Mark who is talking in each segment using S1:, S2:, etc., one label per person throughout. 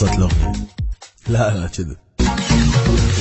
S1: خلصت الأغنية. لا كذا.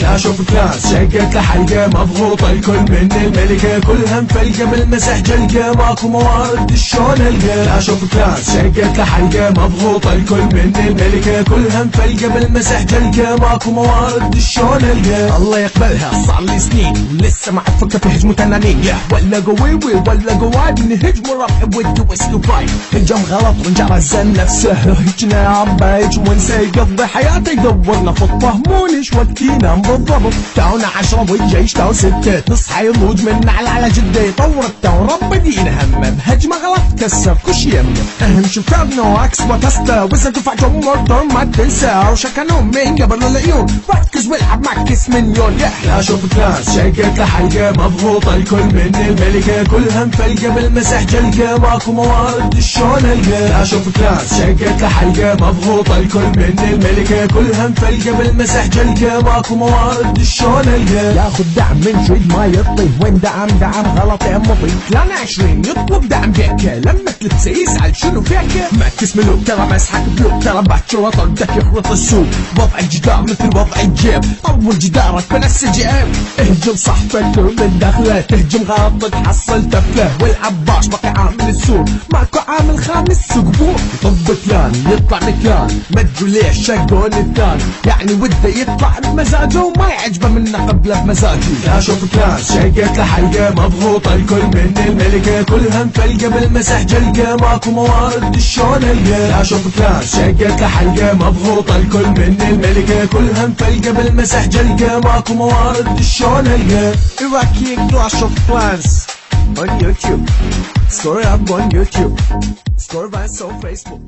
S2: لا شوف كلاس شقت لحلقة مضغوطة الكل من الملكة كلها مفلقة بالمسح جلقة ماكو موارد شلون القى. لا شوف كلاس شقت لحلقة مضغوطة الكل من الملكة كلها مفلقة بالمسح جلقة ماكو موارد شلون القى.
S3: الله يقبلها صار لي سنين ولسه ما افكر في هجمة تنانين ولا قويوي ولا قواد نهجم رحب ودي واسلوباي هجم غلط ونجر الزن نفسه هجنا عم بهجم ونسى يقضي حياته يدورنا في الطهمونش وقتينا بالضبط تاونا 10 والجيش تاو 6 نصحى يضوج من على جدة يطور التاو رب دينا همه بهجمة غلط كسر كش يمه اهم شفرنا وعكس وتستا وإذا دفع جمهور دور ما تنسى وشكنوا من قبل العيون ركز والعب معكس مليون.
S2: لا شوف كلاس شقت لحلقة مضغوطة الكل من الملكة كلها مفلقة بالمسح جلقة ماكو موارد شلون القى. لا شوف كلاس شقت لحلقة مضغوطة الكل من الملكة كلها مفلقة بالمسح جلقة ماكو موارد شلون القى.
S3: ياخذ دعم من شويد ما يطي وين دعم غلط يا مضي فلان 20 يطلب دعم بيك لما تلبسه يسأل شنو فيك ما تسملوك ترى مسحك بلوك ترى باكر طردك يخرط السوق وضع الجدار مثل وضع الجيب طول جدارك بنسج اهجم صاحبك من داخله تهجم غلط تحصل تفله والعباش بقي عامل السوق ماكو عامل خامس سقبوه يطب كلان يطلع مكان ما ادري ليش شقون الثاني يعني وده يطلع بمزاجه وما يعجبه منه قبله بمزاجي.
S2: لا شوف كلاس شقت لحلقة مضغوطة الكل من الملكة كلها مفلقة بالمسح جلقة ماكو موارد شلون القى. لا شوف كلاس شقت لحلقة مضغوطة الكل من الملكة كلها مفلقة بالمسح جلقة ماكو موارد شلون القى.
S3: Iraqi Clash of Clans on YouTube. Story up on YouTube. Story by Facebook.